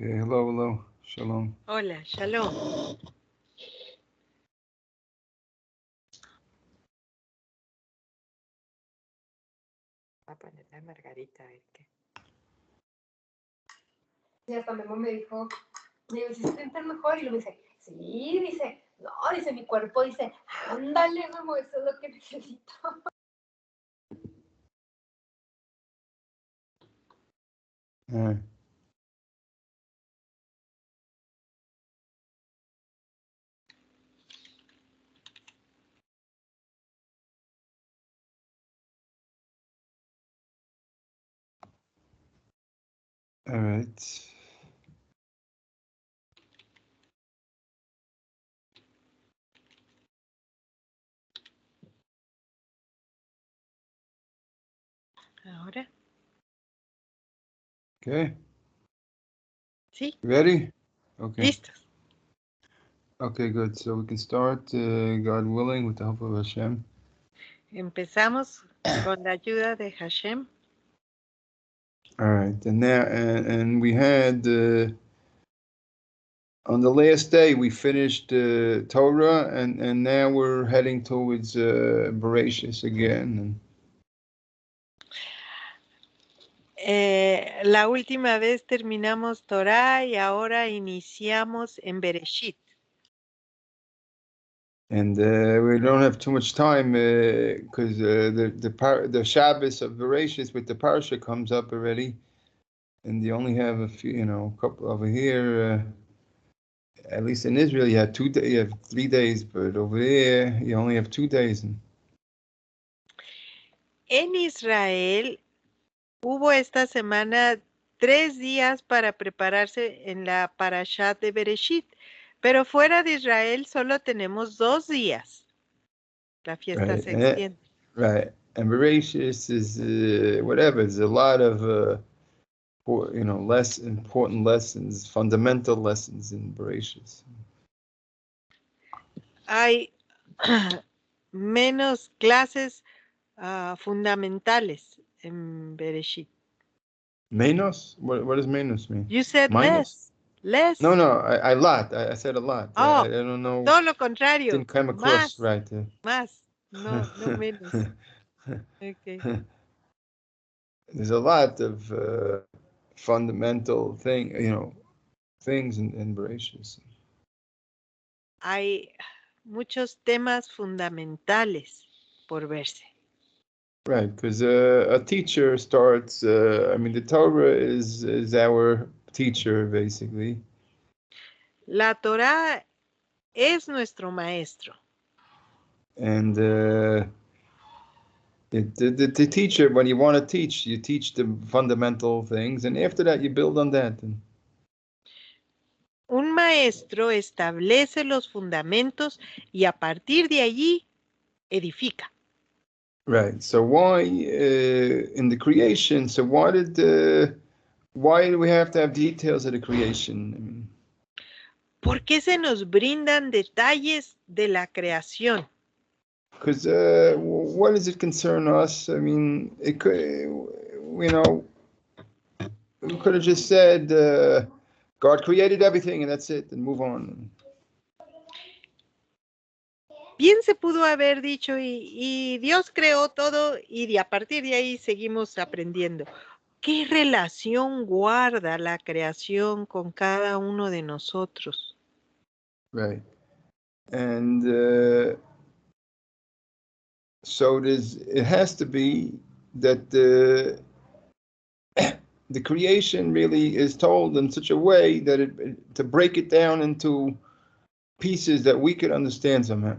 Okay, hello. Shalom. Hola, shalom. Va a poner la Margarita, a ver qué. Y hasta Memo me dijo, ¿se sienten mejor? Y luego dice, sí, dice, no, dice, mi cuerpo dice, ándale, Memo, eso es lo que necesito. All right. Ahora, Okay. sí, Ready? Okay. listos. Okay, good. So we can start, God willing, with the help of Hashem. Empezamos con la ayuda de Hashem. All right, and now, and we had on the last day we finished Torah, and now we're heading towards Bereshis again. La última vez terminamos Torah y ahora iniciamos en Bereshit. And we don't have too much time because the Shabbos of Bereshis with the parsha comes up already, and you only have a few, a couple over here. At least in Israel, you have 3 days, but over there you only have 2 days. En Israel hubo esta semana 3 días para prepararse en la Parashat de Bereshit, pero fuera de Israel solo tenemos 2 días. La fiesta se extiende. Right, and Bereshis is whatever. There's a lot of less important lessons, fundamental lessons in Bereshis. Hay menos clases fundamentales en Bereshit. Menos? What does menos mean? You said Minus? less. No, I lot. I said a lot. Oh, I don't know. todo lo contrario. Didn't come across Más, right. más, no menos. Okay. There's a lot of fundamental things in Bereshis. Hay muchos temas fundamentales por verse. Right, because a teacher starts. The Torah is our teacher basically. La Torah es nuestro maestro. And the teacher, when you want to teach, you teach the fundamental things, and after that you build on that. Un maestro establece los fundamentos y a partir de allí edifica. Right. So why in the creation? So why do we have to have details of the creation? ¿Por qué se nos brindan detalles de la creación? Because what does it concern us? It could, we could have just said God created everything and that's it, and move on. Bien se pudo haber dicho y Dios creó todo y a partir de ahí seguimos aprendiendo. ¿Qué relación guarda la creación con cada uno de nosotros? Right. And so it has to be that the creation really is told in such a way that to break it down into pieces that we could understand somehow.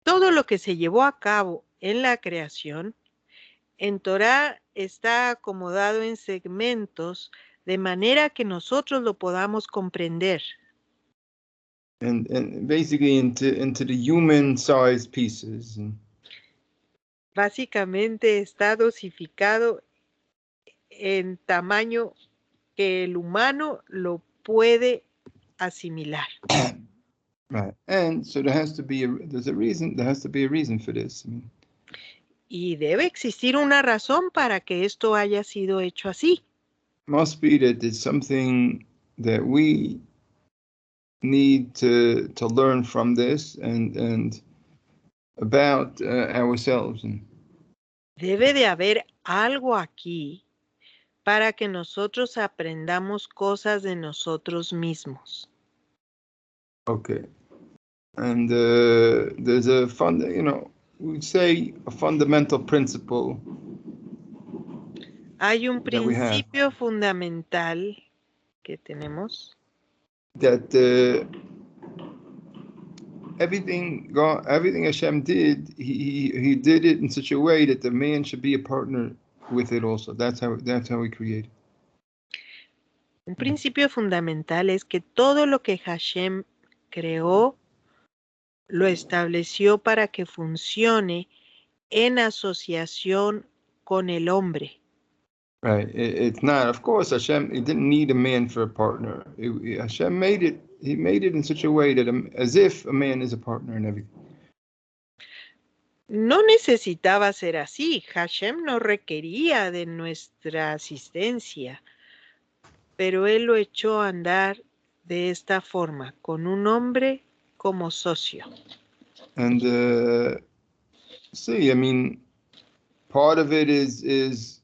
Todo lo que se llevó a cabo en la creación, en Torah está acomodado en segmentos de manera que nosotros lo podamos comprender. And basically into the human-sized pieces. Básicamente está dosificado en tamaño que el humano lo puede asimilar. Right, and so there has to be a reason for this. Y debe existir una razón para que esto haya sido hecho así. must be that there's something that we need to learn from this and about ourselves. Debe de haber algo aquí para que nosotros aprendamos cosas de nosotros mismos. Okay. And there's a we'd say a fundamental principle Hay un that we have, principio fundamental que tenemos, that everything Hashem did, he did it in such a way that the man should be a partner with it also. That's how he created. un principio fundamental es que todo lo que Hashem creó lo estableció para que funcione en asociación con el hombre. Right. It's not, of course, Hashem, he didn't need a man for a partner. Hashem made it, he made it in such a way that as if a man is a partner in everything. No necesitaba ser así. Hashem no requería de nuestra asistencia, pero él lo echó a andar de esta forma, con un hombre como socio. And see, I mean, part of it is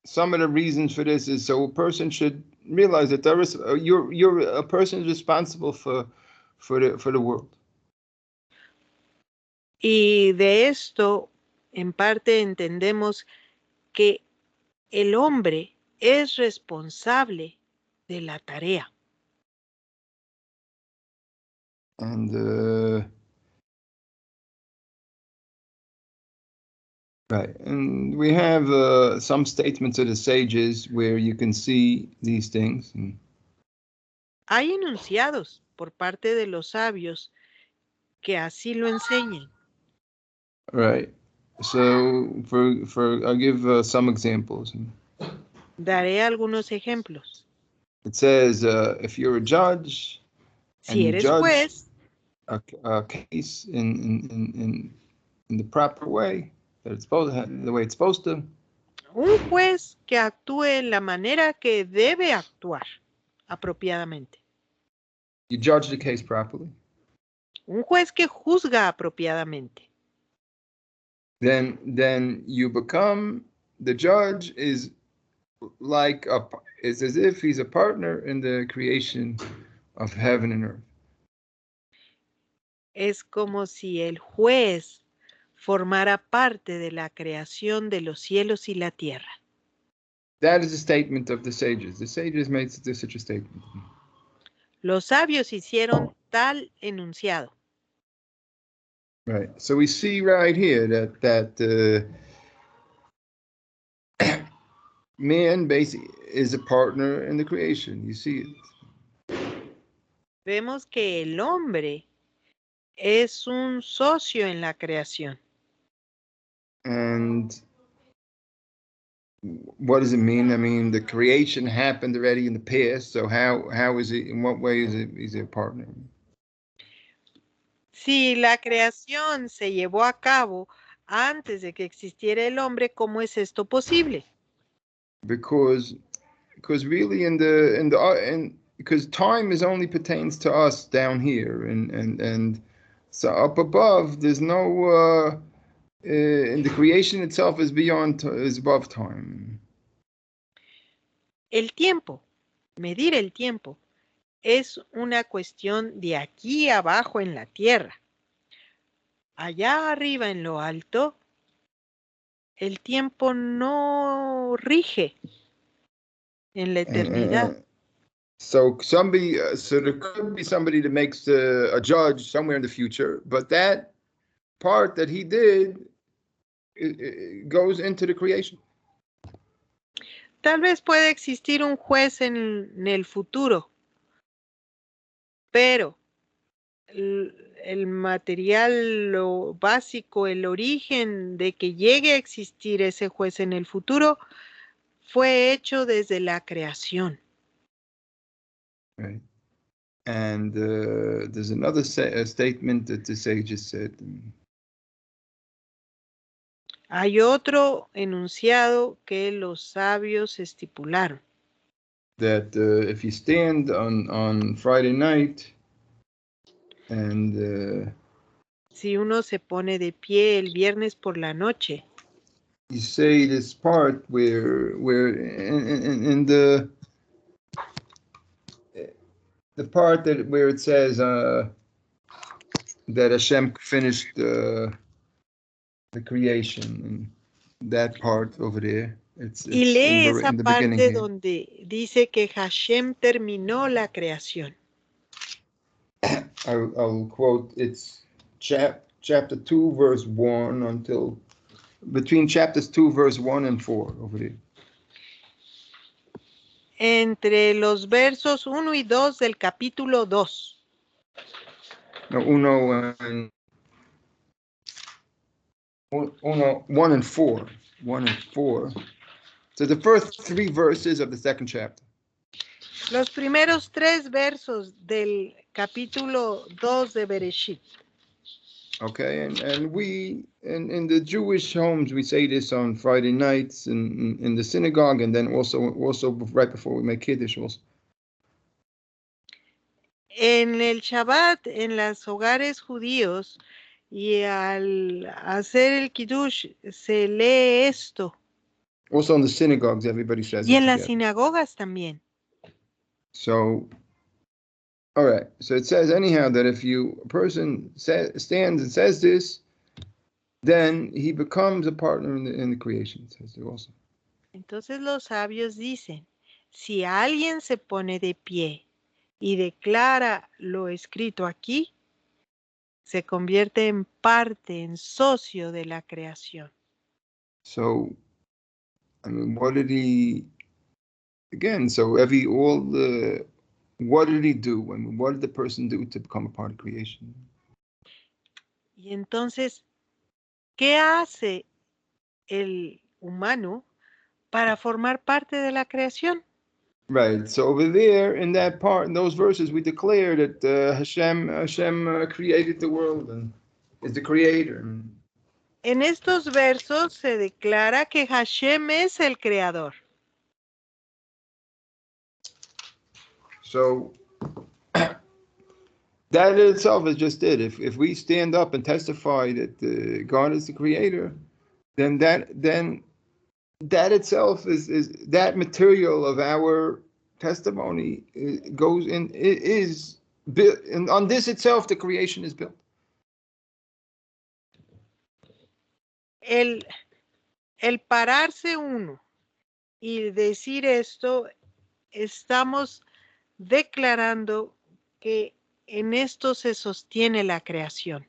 some of the reasons for this is so a person should realize that there is you're a person responsible for the world. Y de esto, en parte, entendemos que el hombre es responsable de la tarea. And right, and we have some statements of the sages where you can see these things. Hay enunciados por parte de los sabios que así lo enseñan. Right. So I'll give some examples. Daré algunos ejemplos. It says if you're a judge and Si you eres judge juez, a case in the proper way that it's supposed to, the way it's supposed to. un juez que actúe en la manera que debe actuar apropiadamente. You judge the case properly. Un juez que juzga apropiadamente. Then you become, the judge is like it's as if he's a partner in the creation of heaven and earth. Es como si el juez formara parte de la creación de los cielos y la tierra. That is a statement of the sages. The sages made such a statement. Los sabios hicieron tal enunciado. Right. So we see right here that man basically is a partner in the creation. You see it. Vemos que el hombre es un socio en la creación. And what does it mean? I mean, the creation happened already in the past. So how is it? In what way is it a partner? Si la creación se llevó a cabo antes de que existiera el hombre, ¿cómo es esto posible? Because really because time is only pertains to us down here, and so up above there's no in the creation itself is above time. El tiempo, medir el tiempo, es una cuestión de aquí abajo en la tierra. Allá arriba en lo alto, el tiempo no rige en la eternidad. So there could be somebody that makes a judge somewhere in the future, but that part that he did it goes into the creation. Tal vez pueda existir un juez en el futuro, pero el material, lo básico, el origen de que llegue a existir ese juez en el futuro fue hecho desde la creación. Right. And there's another statement that the sages said. Hay otro enunciado que los sabios estipularon. That if you stand on Friday night and Si uno se pone de pie el viernes por la noche you say this part where in the part where it says that Hashem finished the creation, and that part over there, it's y lee esa in the beginning parte here. donde dice que Hashem terminó la creación. I'll quote, it's chapter 2 verse 1 until between chapters 2 verse 1 and 4 over there. Entre los versos 1 y 2 del capítulo 2. No, 1 and 1 and 4. 1 and 4. So the first 3 verses of the second chapter. Los primeros 3 versos del capítulo 2 de Bereshit. Okay, and we in the Jewish homes we say this on Friday nights in the synagogue, and then also right before we make Kiddush also. En el Shabbat, en los hogares judíos, y al hacer el Kiddush, se lee esto. Also in the synagogues, everybody says Y it en las together. sinagogas también. So, all right. So it says anyhow that if a person stands and says this, then he becomes a partner in the creation. It says there also. Entonces los sabios dicen, si alguien se pone de pie y declara lo escrito aquí, se convierte en parte, en socio de la creación. So, I mean, what did he? Again, so what did he do? I mean, what did the person do to become a part of creation? Y entonces, ¿qué hace el humano para formar parte de la creación? Right. So over there, in that part, in those verses, we declare that Hashem created the world and is the creator. En estos versos se declara que Hashem es el creador. So that in itself is just it. If we stand up and testify that God is the creator, then that itself is that material of our testimony goes in, is built, and on this itself the creation is built. El pararse uno y decir esto, estamos declarando que en esto se sostiene la creación.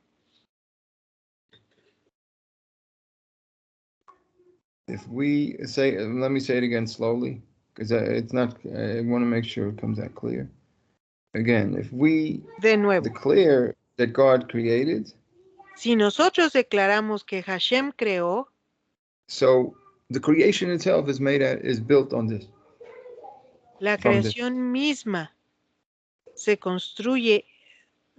If we say, let me say it again slowly, because it's not, I want to make sure it comes out clear. Again, if we declare that God created, si nosotros declaramos que Hashem creó, so the creation itself is built on this. La creación misma se construye,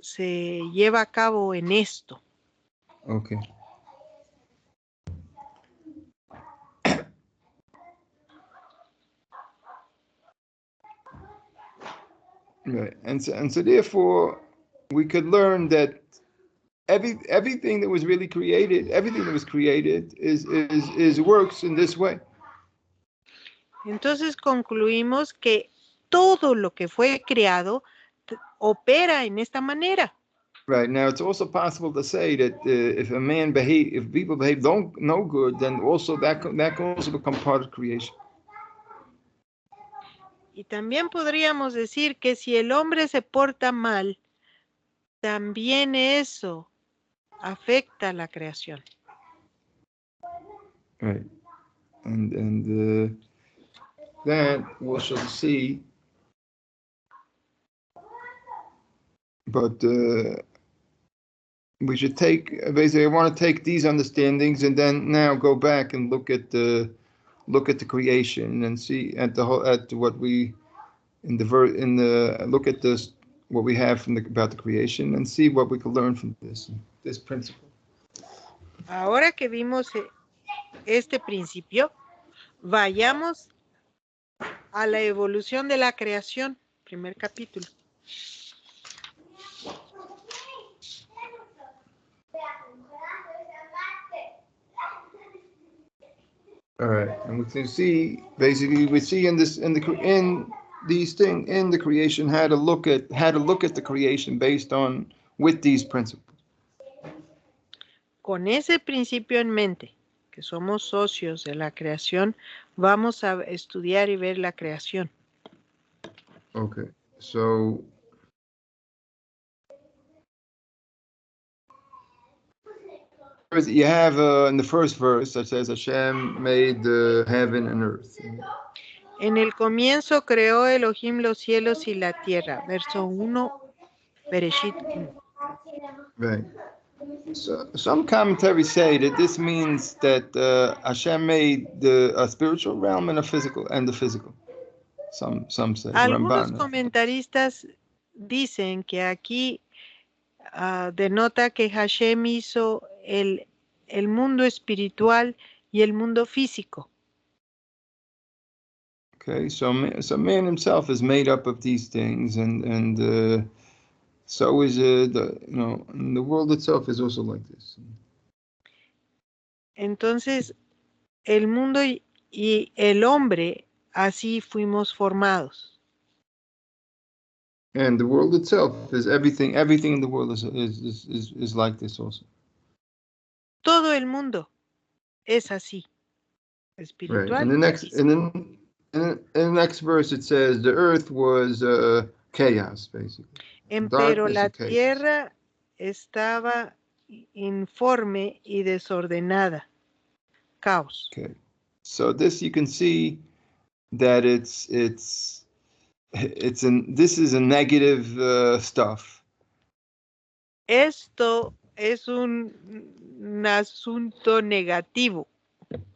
se lleva a cabo en esto. Okay. Right, and so therefore we could learn that everything that was really created, everything that was created is works in this way. Entonces concluimos que todo lo que fue creado opera en esta manera. Right, now it's also possible to say that if people behave no good, then also that can also become part of creation. Y también podríamos decir que si el hombre se porta mal, también eso afecta a la creación. Right, and that we shall see, but we should basically I want to take these understandings and then now go back and look at the creation and see at what we look at this what we have about the creation and see what we can learn from this principle. Ahora que vimos este principio, vayamos a la evolución de la creación, primer capítulo. All right, and we can see basically we see in these things in the creation how to look at the creation based on with these principles. Con ese principio en mente, que somos socios de la creación, vamos a estudiar y ver la creación. Okay, so you have in the first verse that says Hashem made the heaven and earth. En el comienzo creó Elohim los cielos y la tierra. Verso 1, Bereshit 1. Right. So some commentaries say that this means that Hashem made a spiritual realm and the physical. Some say. Algunos Ramban. comentaristas dicen que aquí denota que Hashem hizo el mundo espiritual y el mundo físico. Okay, so man himself is made up of these things, and so is the world itself is also like this. Entonces, el mundo y el hombre, así fuimos formados. And the world itself is everything. Everything in the world is like this also. Todo el mundo es así, espiritual. Right. And in the next verse it says the earth was chaos, basically. Pero la tierra estaba informe y desordenada, caos. Okay. So this you can see that this is a negative stuff. Esto es un asunto negativo.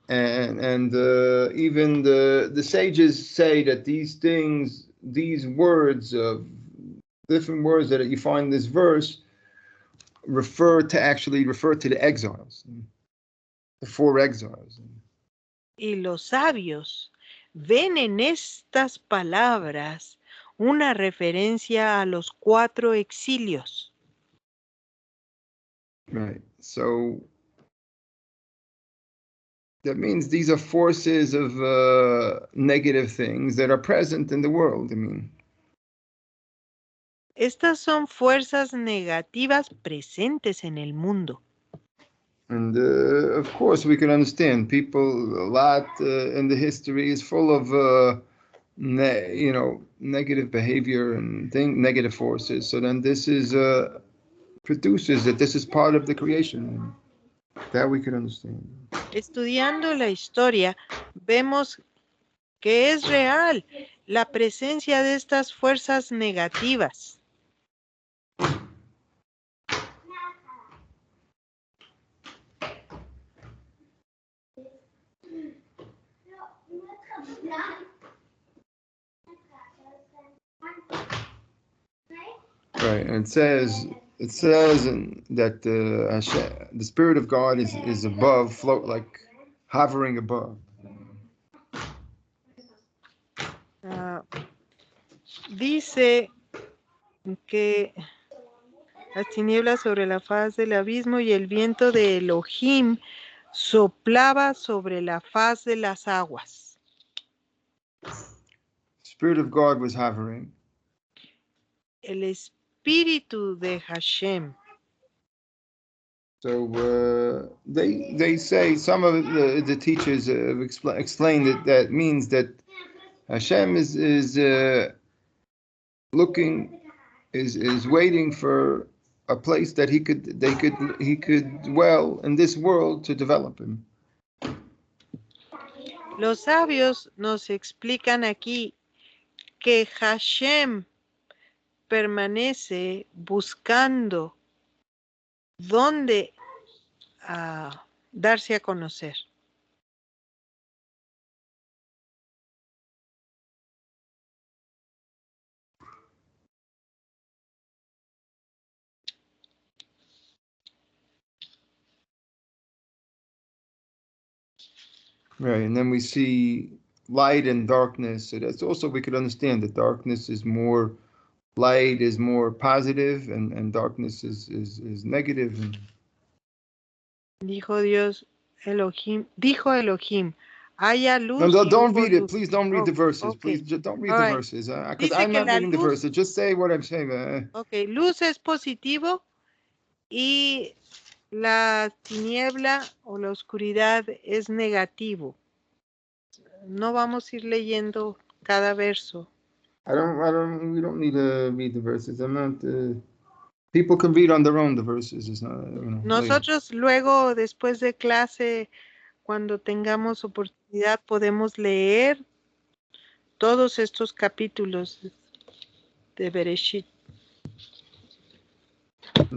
And even the sages say that these words, different words that you find in this verse, refer to the exiles, the 4 exiles. Y los sabios ven en estas palabras una referencia a los 4 exilios. Right. So that means these are forces of negative things that are present in the world. I mean, estas son fuerzas negativas presentes en el mundo. And of course, we can understand people a lot in the history is full of negative behavior and negative forces. So then this is produces that this is part of the creation. That we can understand. Estudiando la historia, vemos que es real la presencia de estas fuerzas negativas. Right, and it says that the Spirit of God is above, hovering above. Dice que las tinieblas sobre la faz del abismo y el viento de Elohim soplaba sobre la faz de las aguas. Spirit of God was hovering. El espíritu de Hashem. So they say, some of the teachers explained that means that Hashem is waiting for a place that he could dwell in this world to develop him. Los sabios nos explican aquí que Hashem permanece buscando dónde darse a conocer. Right, and then we see light and darkness. So that's also, we could understand that darkness is more, light is more positive, and darkness is negative. And Dijo Dios, dijo Elohim, haya no, luz y don't hubo read it. luz. Please don't read the verses. Okay. Please don't read All the right. verses. Because Dice I'm que not la reading the luz, verses. Just say what I'm saying. okay, luz es positivo y la tiniebla o la oscuridad es negativo. No vamos a ir leyendo cada verso. We don't need to read the verses. I'm not. People can read on their own the verses. It's not. Nosotros luego, después de clase, cuando tengamos oportunidad, podemos leer todos estos capítulos de Bereshit.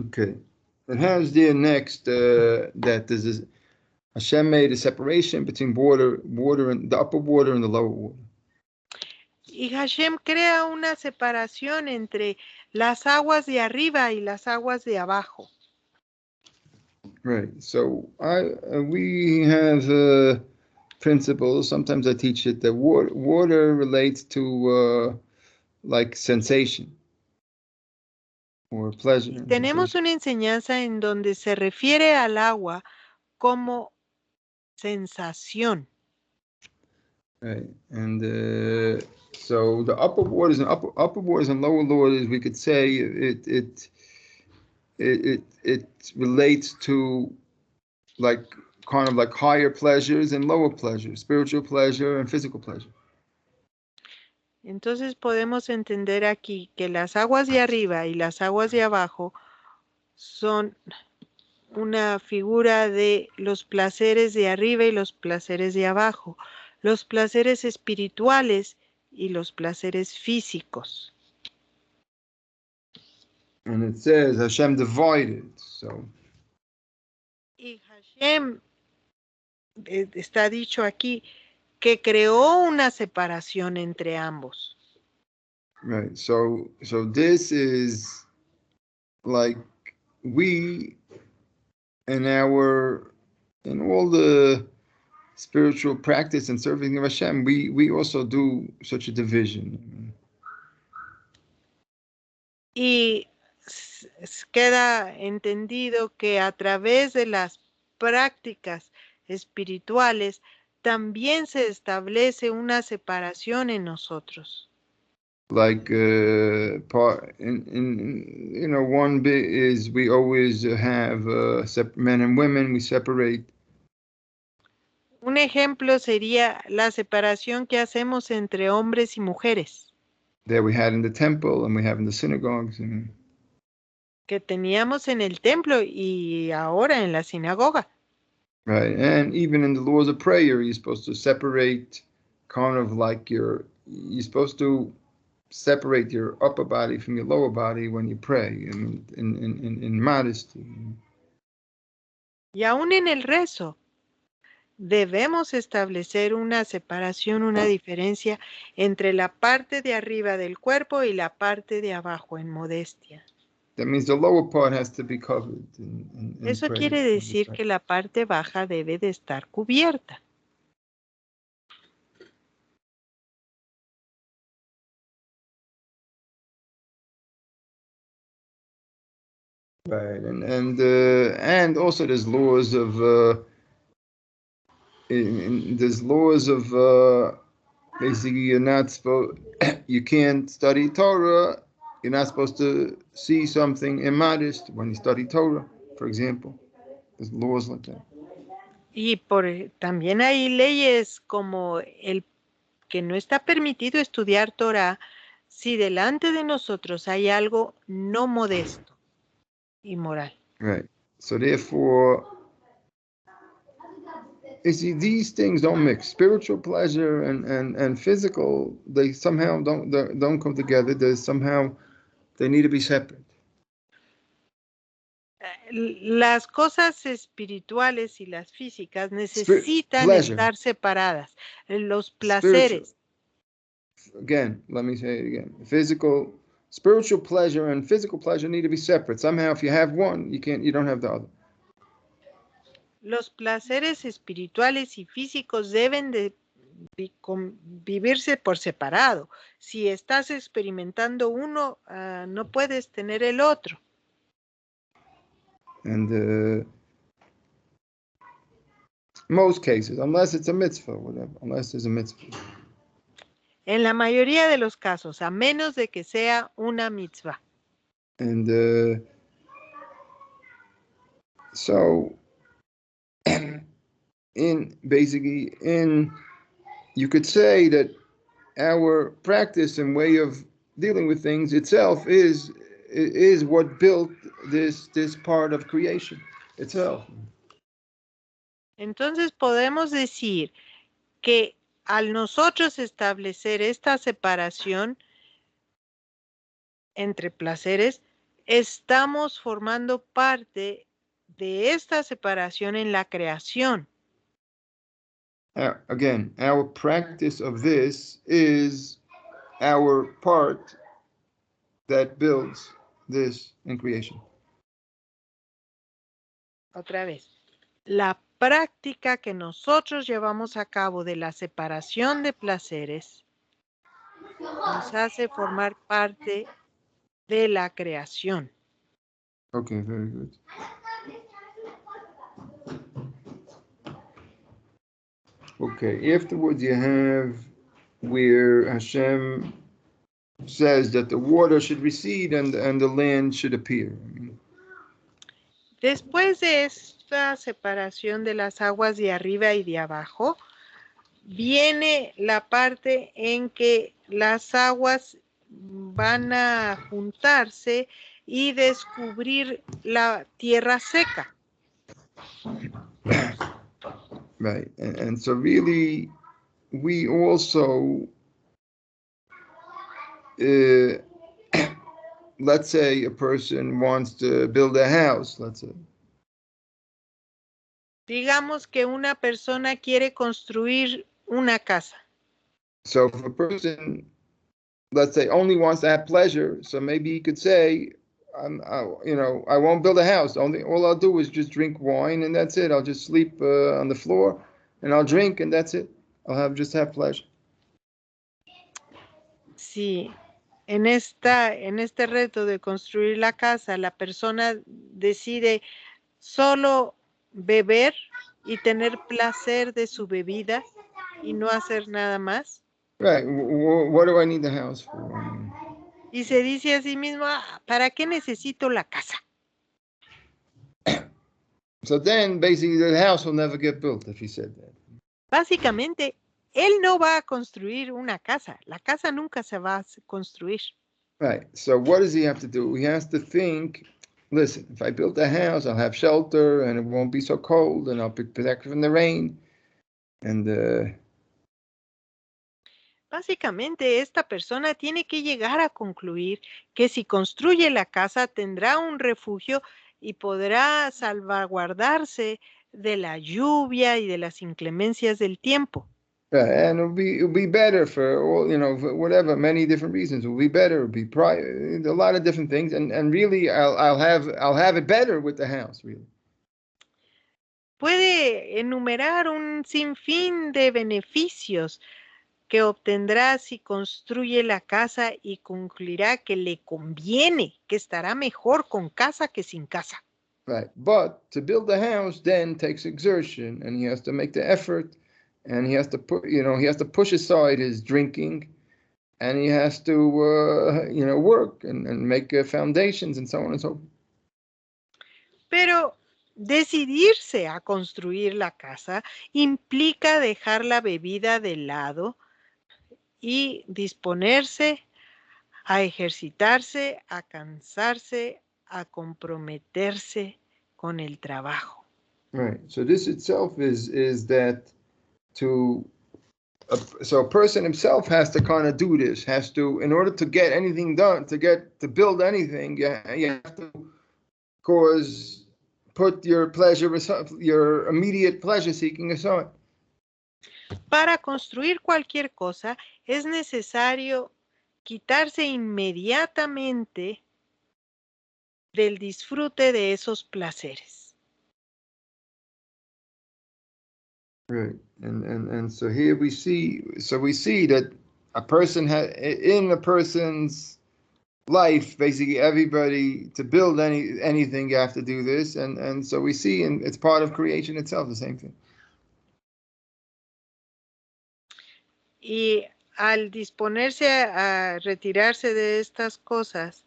Okay. It has there next that there's Hashem made a separation between water and the upper water and the lower water. Y Hashem crea una separación entre las aguas de arriba y las aguas de abajo. Right. So we have a principle. Sometimes I teach it that water relates to like sensation or pleasure. Y tenemos una enseñanza en donde se refiere al agua como sensación. Right. And so the upper waters and upper waters and lower waters, we could say it relates to like kind of like higher pleasures and lower pleasures, spiritual pleasure and physical pleasure. Entonces podemos entender aquí que las aguas de arriba y las aguas de abajo son una figura de los placeres de arriba y los placeres de abajo, los placeres espirituales y los placeres físicos. And it says Hashem divided. So. Y Hashem, está dicho aquí, que creó una separación entre ambos. Right. So this is like we in all the spiritual practice and serving of Hashem, we also do such a division. Y queda entendido que a través de las prácticas espirituales también se establece una separación en nosotros. Like one bit is we always have men and women, we separate. Un ejemplo sería la separación que hacemos entre hombres y mujeres. That we had in the temple and we have in the synagogues. Que teníamos en el templo y ahora en la sinagoga. Right, and even in the laws of prayer, you're supposed to separate kind of like you're supposed to separate your upper body from your lower body when you pray in modesty. Y aún en el rezo, debemos establecer una separación, una diferencia entre la parte de arriba del cuerpo y la parte de abajo en modestia. That means the lower part has to be covered. Eso quiere decir que la parte baja debe de estar cubierta. Right, and also there's laws of basically you're not supposed, you can't study Torah. You're not supposed to see something immodest when you study Torah, for example. There's laws like that. Y también hay leyes como el que no está permitido estudiar Torah si delante de nosotros hay algo no modesto y moral. Right. So therefore, you see, these things don't mix. Spiritual pleasure and physical, they somehow don't come together. They need to be separate. Las cosas espirituales y las físicas necesitan estar separadas. Los placeres. Again, let me say it again. Spiritual pleasure and physical pleasure need to be separate. Somehow, if you have one, you don't have the other. los placeres espirituales y físicos deben de vivirse por separado. Si estás experimentando uno, no puedes tener el otro. And most cases, unless it's a mitzvah, whatever, unless there's a mitzvah. En la mayoría de los casos, a menos de que sea una mitzvah. And so, you could say that our practice and way of dealing with things itself is what built this part of creation itself. Entonces podemos decir que al nosotros establecer esta separación entre placeres, estamos formando parte de esta separación en la creación. Again, our practice of this is our part that builds this in creation. Otra vez, la práctica que nosotros llevamos a cabo de la separación de placeres nos hace formar parte de la creación. Okay, very good. Okay, afterwards you have where Hashem says that the water should recede and the land should appear. Después de esta separación de las aguas de arriba y de abajo, viene la parte en que las aguas van a juntarse y descubrir la tierra seca. Right, and so really we also, let's say a person wants to build a house, let's say. Digamos que una persona quiere construir una casa. So if a person, let's say, only wants to have pleasure, so maybe he could say, I won't build a house. All I'll do is just drink wine and that's it. I'll just sleep on the floor and I'll drink and that's it. I'll just have pleasure. Sí, en este reto de construir la casa, la persona decide solo beber y tener placer de su bebida y no hacer nada más. Right. What do I need the house for? Y se dice a sí mismo, ¿para qué necesito la casa? So then, basically, the house will never get built if he said that. Básicamente, él no va a construir una casa. La casa nunca se va a construir. Right. So what does he have to do? He has to think, listen, if I build a house, I'll have shelter and it won't be so cold and I'll be protected from the rain. And básicamente, esta persona tiene que llegar a concluir que si construye la casa tendrá un refugio y podrá salvaguardarse de la lluvia y de las inclemencias del tiempo. and it'll be better for all, for whatever, many different reasons. It'll be better, it'll be a lot of different things, and really, I'll have it better with the house, really. Puede enumerar un sinfín de beneficios que obtendrá si construye la casa y concluirá que le conviene, que estará mejor con casa que sin casa. Right, but to build a house then takes exertion, and he has to make the effort, and he has to push aside his drinking, and he has to work and make foundations and so on and so forth. Pero decidirse a construir la casa implica dejar la bebida de lado y disponerse a ejercitarse, a cansarse, a comprometerse con el trabajo. Right. So this itself is that so a person himself has to kind of do this, has to, in order to get anything done, to build anything, you have to put your pleasure, your immediate pleasure seeking aside. Para construir cualquier cosa es necesario quitarse inmediatamente del disfrute de esos placeres. Right, and so here we see that a person in a person's life, basically everybody, to build anything, you have to do this, and so we see, and it's part of creation itself, the same thing. Y al disponerse a retirarse de estas cosas,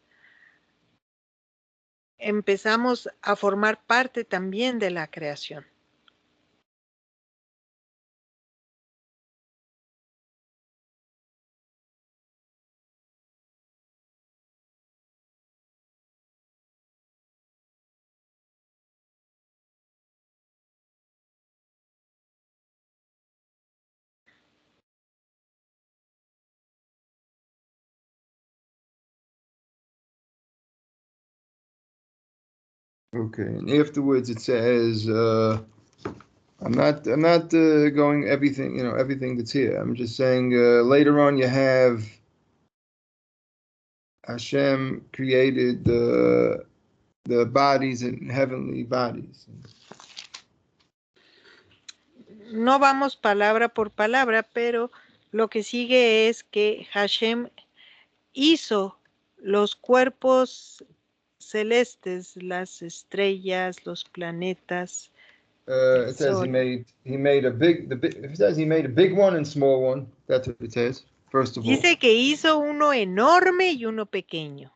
empezamos a formar parte también de la creación. Okay, and afterwards it says, I'm not going everything that's here. I'm just saying later on you have Hashem created the bodies and heavenly bodies. No vamos palabra por palabra, pero lo que sigue es que Hashem hizo los cuerpos celestes, las estrellas, los planetas. It says he made a big it says he made a big one and small one. That's what it says. First of all, dice que hizo uno enorme y uno pequeño.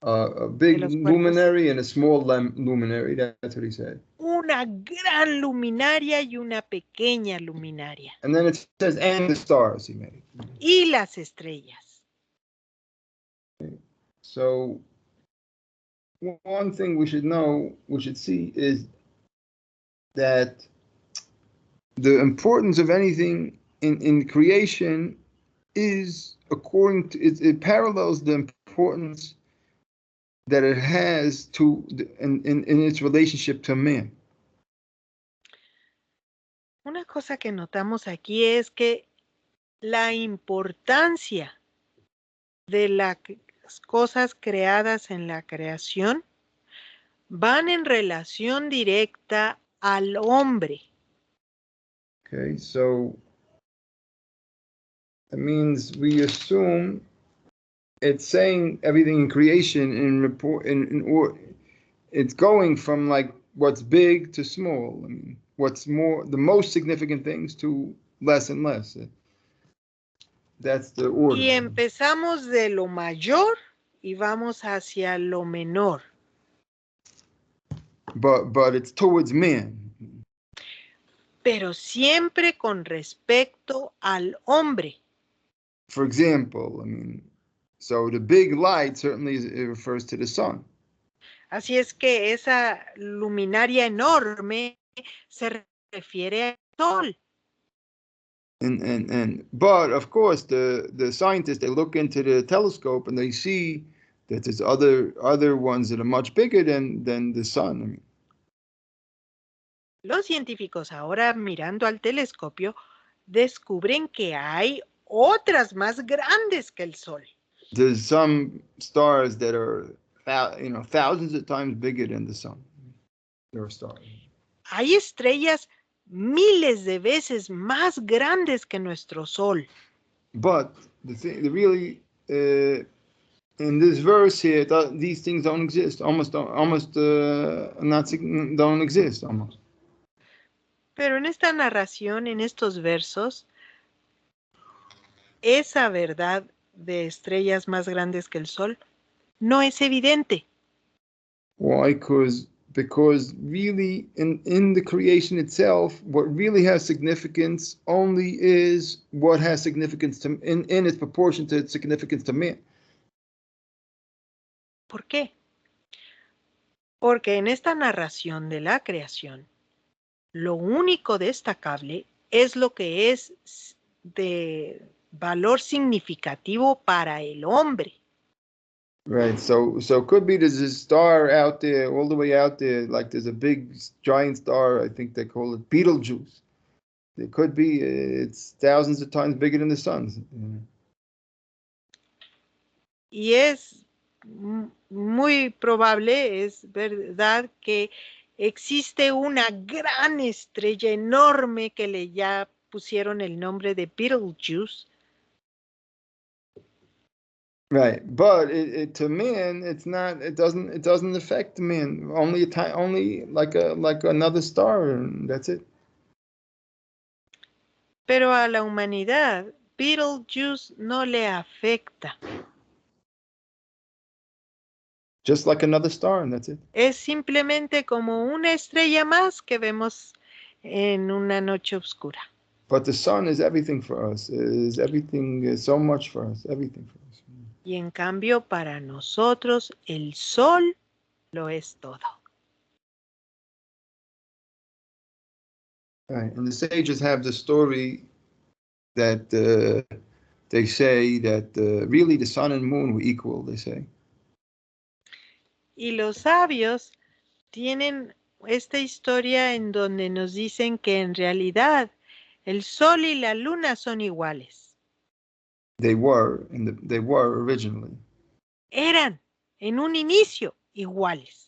A big luminary and a small luminary. That's what he said. Una gran luminaria y una pequeña luminaria. And then it says, and the stars he made. Y las estrellas. So one thing we should see is that the importance of anything in creation is according to it parallels the importance that it has to in its relationship to man. Una cosa que notamos aquí es que la importancia de las cosas creadas en la creación van en relación directa al hombre. Okay, so that means we assume it's saying everything in creation it's going from like what's big to small. I mean, what's more, the most significant things to less and less. That's the order. Y empezamos de lo mayor y vamos hacia lo menor. But it's towards man. Pero siempre con respecto al hombre. For example, I mean, so the big light certainly it refers to the sun. Así es que esa luminaria enorme se refiere al sol. But of course the scientists, they look into the telescope and they see that there's other ones that are much bigger than the sun. I mean, los científicos ahora mirando al telescopio descubren que hay otras más grandes que el sol. There's some stars that are thousands of times bigger than the sun. There are stars. Hay estrellas miles de veces más grandes que nuestro sol. But really in this verse here, these things don't exist. Almost don't exist almost. Pero en esta narración, en estos versos, esa verdad de estrellas más grandes que el sol no es evidente. Why? Because really in the creation itself, what really has significance only is what has significance in its proportion to its significance to man. ¿Por qué? Porque en esta narración de la creación, lo único destacable es lo que es de valor significativo para el hombre. Right, so could be there's a star out there, all the way out there, like there's a big giant star, I think they call it Betelgeuse. It could be, it's thousands of times bigger than the sun. Y es muy probable, es verdad que existe una gran estrella enorme que le ya pusieron el nombre de Betelgeuse. Right, but to man, it's not. It doesn't affect man. Only like another star, and that's it. Pero a la humanidad, Betelgeuse no le afecta. Just like another star, and that's it. Es simplemente como una estrella más que vemos en una noche oscura. But the sun is everything for us. Is everything so much for us. Everything for us. Y en cambio, para nosotros, el sol lo es todo. Right, and the sages have the story that they say that really the sun and moon were equal. They say. Y los sabios tienen esta historia en donde nos dicen que en realidad el sol y la luna son iguales. They were originally. Eran en un inicio iguales.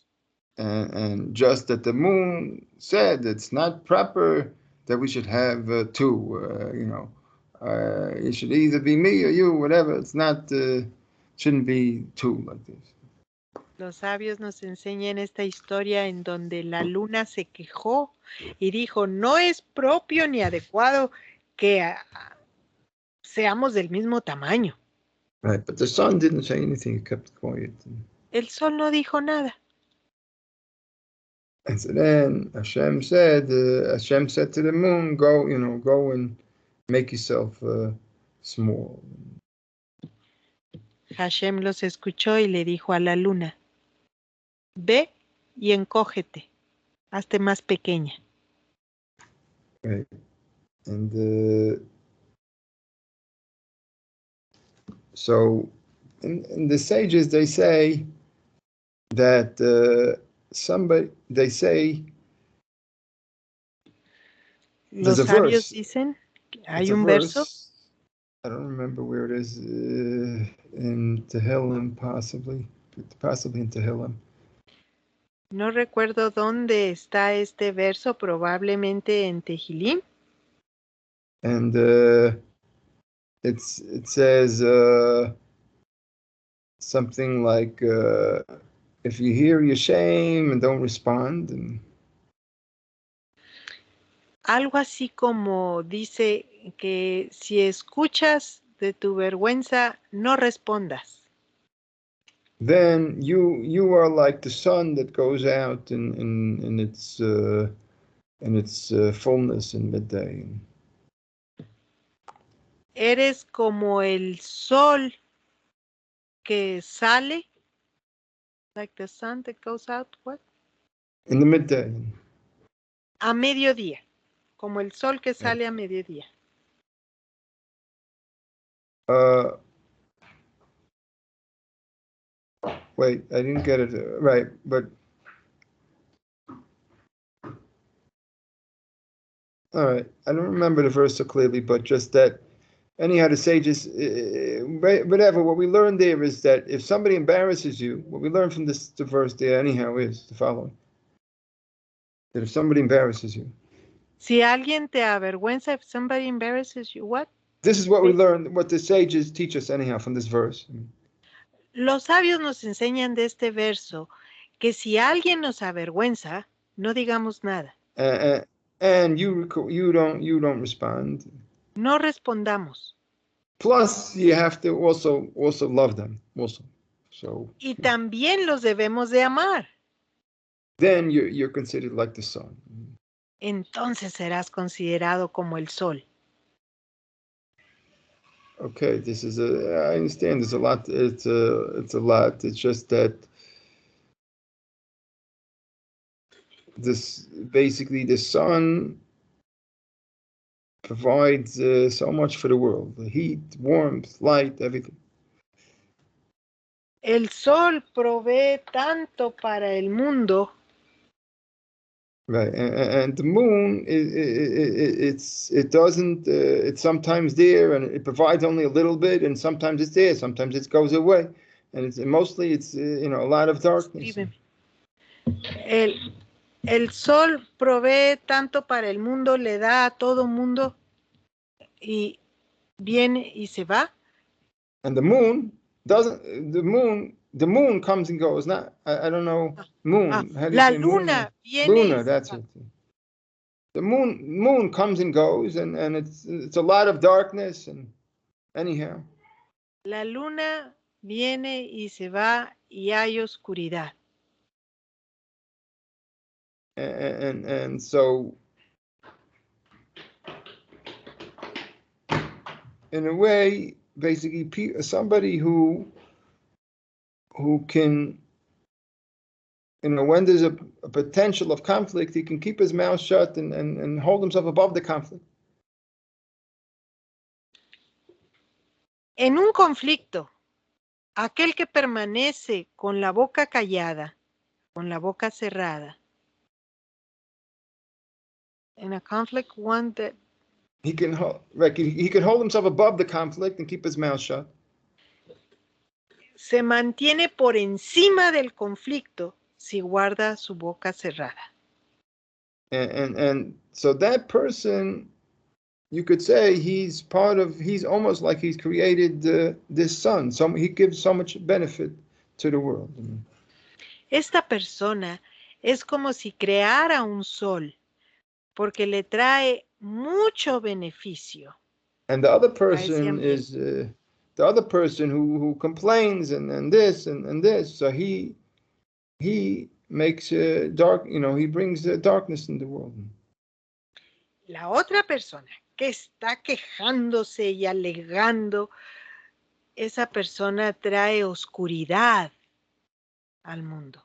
And just that the moon said it's not proper that we should have two. It should either be me or you, whatever. It's not. Shouldn't be two like this. Los sabios nos enseñan esta historia en donde la luna se quejó y dijo, no es propio ni adecuado que seamos del mismo tamaño. Right, but the sun didn't say anything. It kept quiet. El sol no dijo nada. And so then Hashem said to the moon, go and make yourself small. Hashem los escuchó y le dijo a la luna, ve y encógete, hazte más pequeña. Right. And so in the sages, they say that Los sabios dicen, hay un verso. I don't remember where it is, in Tehillim, possibly in Tehillim. No recuerdo dónde está este verso, probablemente en Tehilim. And it says something like, if you hear your shame and don't respond. Algo así como dice que si escuchas de tu vergüenza, no respondas. Then you are like the sun that goes out in its fullness in midday. Eres como el sol que sale, like the sun that goes out, what? In the midday. A mediodía, como el sol que sale a mediodía. Wait, I didn't get it right, but all right, I don't remember the verse so clearly, but just that. Anyhow, the sages, whatever. What we learned there is that if somebody embarrasses you, what we learned from the verse there, anyhow, is the following: that if somebody embarrasses you, si alguien te avergüenza, if somebody embarrasses you, what? This is what we learned. What the sages teach us, anyhow, from this verse. Los sabios nos enseñan de este verso que si alguien nos avergüenza, no digamos nada. And you don't respond. No respondamos. Plus, you have to also love them also. So. Y también los debemos de amar. Then you're considered like the sun. Entonces serás considerado como el sol. Okay, I understand. There's a lot. It's a lot. It's just that basically the sun provides so much for the world: the heat, warmth, light, everything. El sol provee tanto para el mundo. Right, and the moon, it doesn't. It's sometimes there, and it provides only a little bit, and sometimes it's there, sometimes it goes away, and mostly it's a lot of darkness. El sol provee tanto para el mundo, le da a todo mundo y viene y se va. And the moon doesn't. The moon comes and goes. Not. I don't know. Moon. How do you La say moon? luna viene Luna. y se That's va. it. The moon comes and goes, and it's a lot of darkness. And anyhow. La luna viene y se va y hay oscuridad. And so, in a way, basically, somebody who can, when there's a potential of conflict, he can keep his mouth shut and hold himself above the conflict. En un conflicto, aquel que permanece con la boca callada, con la boca cerrada. In a conflict, one that He can hold himself above the conflict and keep his mouth shut. se mantiene por encima del conflicto si guarda su boca cerrada. And so that person, you could say he's almost like he's created this sun. He gives so much benefit to the world. Esta persona es como si creara un sol, porque le trae mucho beneficio. And the other person is the other person who complains and this and this. So he makes dark. He brings darkness in the world. La otra persona que está quejándose y alegando, esa persona trae oscuridad al mundo.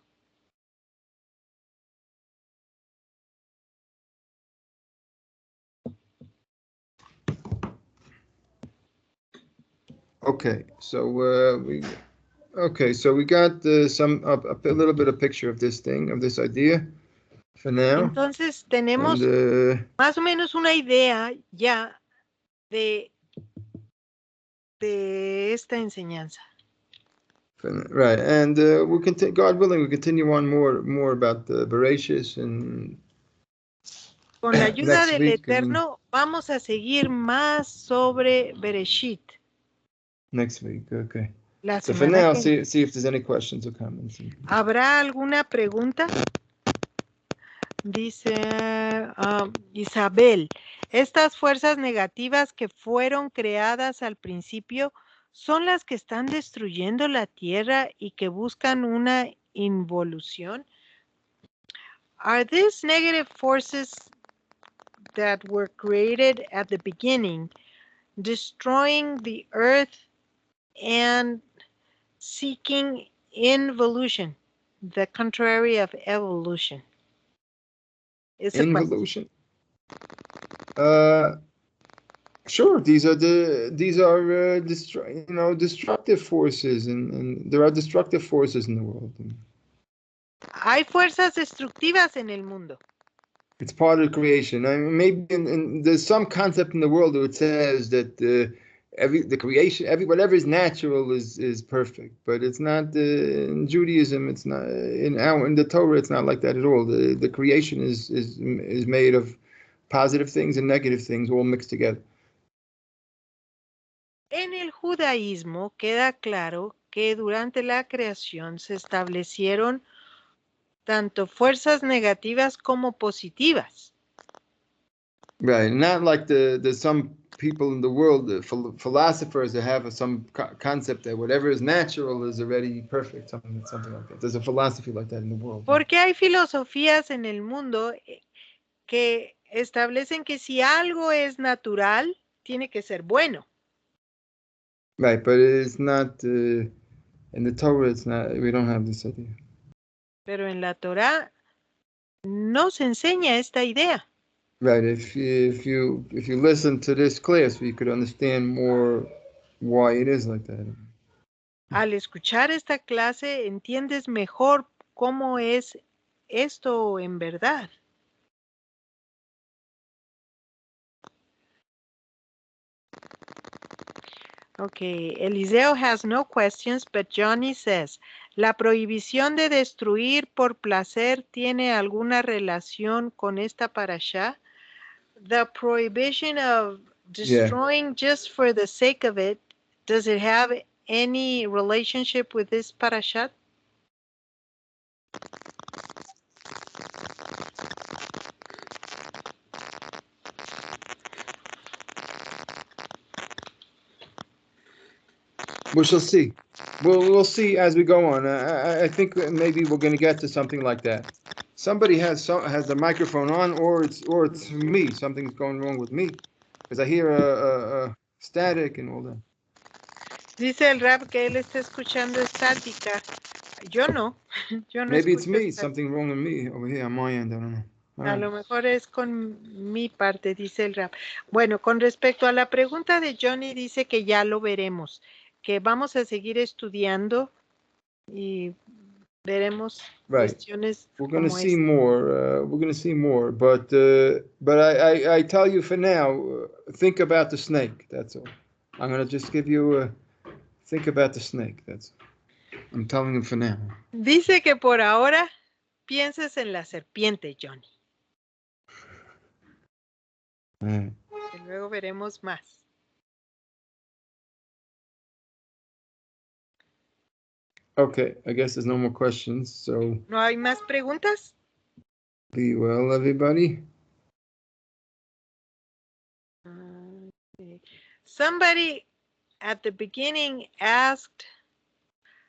Okay, so we got a little bit of picture of this thing, of this idea for now. Entonces tenemos más o menos una idea ya de esta enseñanza. Right, and we'll continue, God willing, we'll continue on more about the Bereshis, and con la ayuda del Eterno vamos a seguir más sobre Bereshit. Next week, okay. So for now, see if there's any questions or comments. ¿Habrá alguna pregunta? Dice Isabel, estas fuerzas negativas que fueron creadas al principio son las que están destruyendo la tierra y que buscan una involución. Are these negative forces that were created at the beginning destroying the earth and seeking involution, the contrary of evolution? Involution? Sure, these are destructive forces, and there are destructive forces in the world. Hay fuerzas destructivas en el mundo. It's part of creation. I mean, maybe there's some concept in the world that says that the creation, whatever is natural is perfect, but it's not. In Judaism, it's not. In the Torah, it's not like that at all. The creation is made of positive things and negative things all mixed together. En el judaísmo queda claro que durante la creación se establecieron tanto fuerzas negativas como positivas. Right, not like there's some people in the world, the philosophers that have some concept that whatever is natural is already perfect, something like that. There's a philosophy like that in the world. Porque hay filosofías en el mundo que establecen que si algo es natural, tiene que ser bueno. Right, but it's not, in the Torah, it's not, we don't have this idea. Pero en la Torah no se enseña esta idea. Right, if you listen to this class, you could understand more why it is like that. Al escuchar esta clase, entiendes mejor cómo es esto en verdad. Okay, Eliseo has no questions, but Johnny says, ¿la prohibición de destruir por placer tiene alguna relación con esta parashá? The prohibition of destroying just for the sake of it, does it have any relationship with this parashat? We shall see. We'll see as we go on. I think maybe we're going to get to something like that. Somebody has the microphone on, or it's me. Something's going wrong with me, because I hear a static and all that. Dice el Rab que él está escuchando estática. Yo no. Yo no Maybe it's escucho me. estática. Something wrong with me over here on my end. I don't know. A lo mejor es con mi parte, dice el Rab. Bueno, con respecto a la pregunta de Johnny, dice que ya lo veremos, que vamos a seguir estudiando y veremos cuestiones We're going to como see esta. more. We're going to see more. But I tell you for now, think about the snake. That's all. I'm going to just give you think about the snake. That's all. I'm telling you for now. Dice que por ahora pienses en la serpiente, Johnny. Que luego veremos más. Okay, I guess there's no more questions. So ¿No hay más preguntas? be well, everybody. Okay. Somebody at the beginning asked,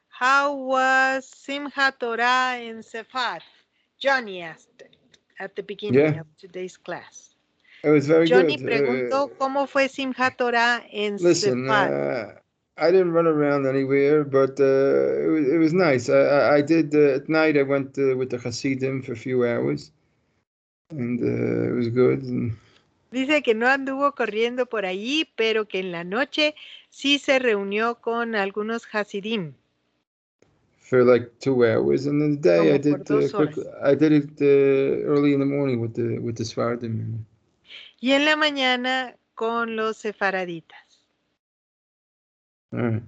how was Simchat Torah in Sefard? Johnny asked it at the beginning of today's class. It was very Johnny good. preguntó cómo fue Simchat Torah en Listen, Sefard. I didn't run around anywhere, but it was nice. I did at night. I went with the Hasidim for a few hours, and it was good. And Dice que no anduvo corriendo por allí, pero que en la noche sí se reunió con algunos Hasidim. for like 2 hours, and in the day Como I por did 2 quick. horas. I did it early in the morning with the Sfardim. Y en la mañana con los sefaraditas. All right.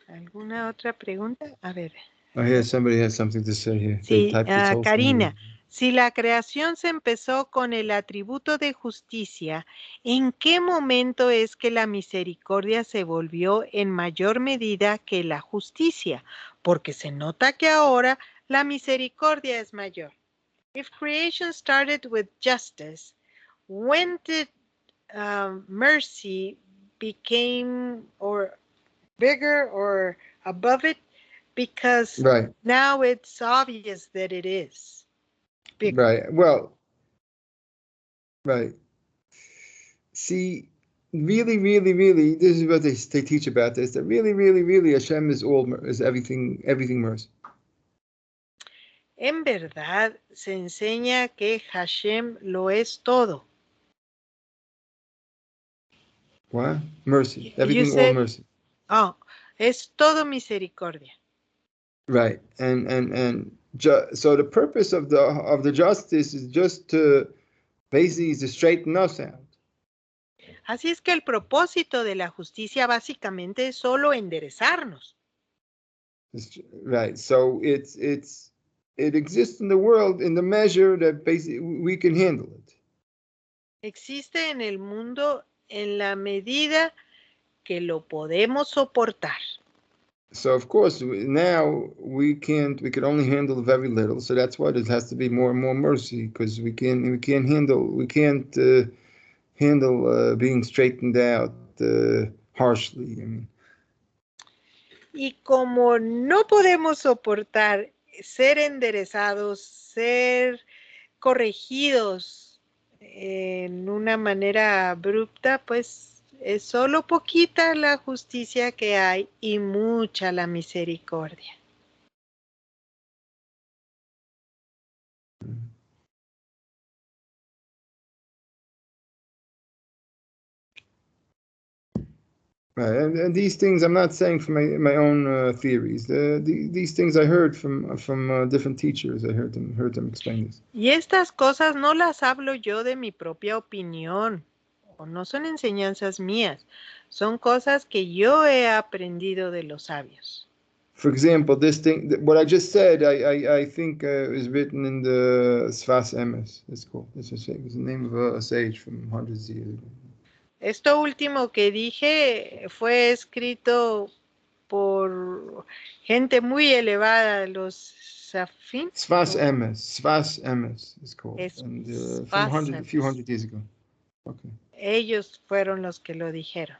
¿Alguna otra pregunta? A ver. I hear somebody has something to say here. Sí, Karina, si la creación se empezó con el atributo de justicia, ¿en qué momento es que la misericordia se volvió en mayor medida que la justicia? Porque se nota que ahora la misericordia es mayor. If creation started with justice, when did mercy became or bigger or above it? Because now it's obvious that it is bigger. Right. Well, right. See, really, this is what they teach about this. That really, Hashem is everything mercy. En verdad, se enseña que Hashem lo es todo. What? Mercy. Everything, said, all mercy. Oh, es todo misericordia. Right. So the purpose of the justice is just to basically to straighten us out. Así es que el propósito de la justicia básicamente es solo enderezarnos. Right. So it exists in the world in the measure that basically we can handle it. Existe en el mundo en la medida que lo podemos soportar. So of course now we can only handle very little. So that's why it has to be more and more mercy, because we can't handle being straightened out harshly. I mean. Y como no podemos soportar ser enderezados, ser corregidos en una manera abrupta, pues es solo poquita la justicia que hay y mucha la misericordia. Right, and these things I'm not saying from my own theories. These things I heard from different teachers. I heard them explain this. Y estas cosas no las hablo yo de mi propia opinión, o no son enseñanzas mías, son cosas que yo he aprendido de los sabios. For example, this thing, what I just said, I think is written in the Sfas Emes. It's cool. It's the name of a sage from hundreds of years ago. Esto último que dije fue escrito por gente muy elevada, los Safim. Sfas Emes is called, and from a few hundred years ago. Okay. Ellos fueron los que lo dijeron.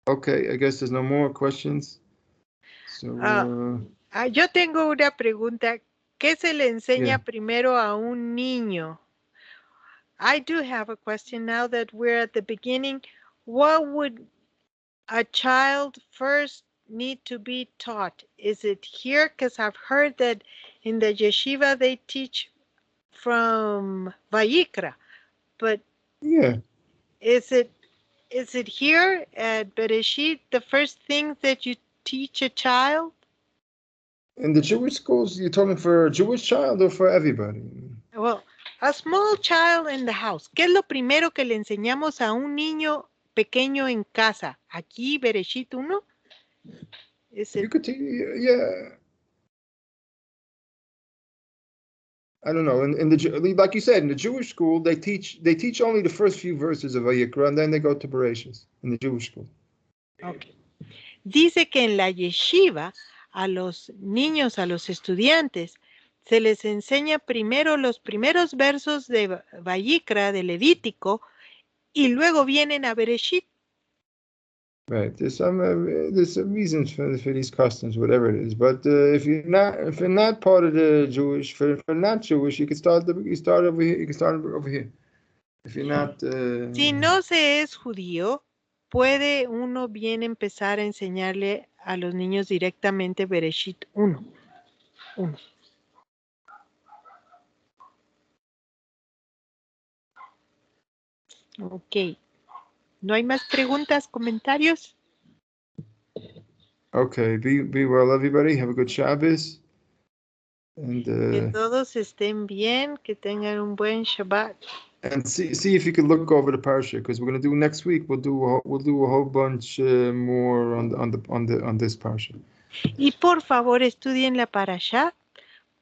Okay, I guess there's no more questions. So, yo tengo una pregunta. ¿Qué se le enseña Yeah. primero a un niño? I do have a question now that we're at the beginning. What would a child first need to be taught? Is it here? Because I've heard that in the yeshiva they teach from Vayikra, but Yeah. is it here at Bereshit the first thing that you teach a child? In the Jewish schools, you're talking for a Jewish child or for everybody? Well, a small child in the house. ¿Qué es lo primero que le enseñamos a un niño pequeño en casa? Aquí, Bereshit 1. You could yeah. I don't know. In the like you said, in the Jewish school, they teach only the first few verses of Vayikra, and then they go to Bereshis in the Jewish school. Okay. Dice que en la yeshiva a los niños, a los estudiantes, se les enseña primero los primeros versos de Vayikra, de Levítico, y luego vienen a Bereshit. Right. There's some reasons for these customs, whatever it is. But if you're not part of the Jewish, for not Jewish, you can start over here. You can start over here. If you're not. Si no se es judío, puede uno bien empezar a enseñarle a los niños directamente Bereshit 1. Ok. ¿No hay más preguntas, comentarios? Okay. Be well, everybody. Have a good Shabbos. And que todos estén bien, que tengan un buen Shabbat. And see if you can look over the parsha, because we're going to do next week. We'll do a whole bunch more on this parsha. Y por favor estudien la parashá,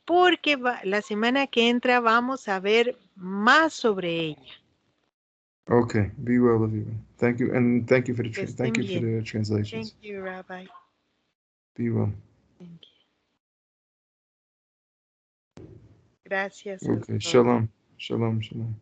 porque la semana que entra vamos a ver más sobre ella. Okay, be well, everyone. Thank you, and thank you for the Que thank estén you for bien. the translations. Thank you, Rabbi. Be well. Thank you. Gracias. Okay, shalom, shalom, shalom.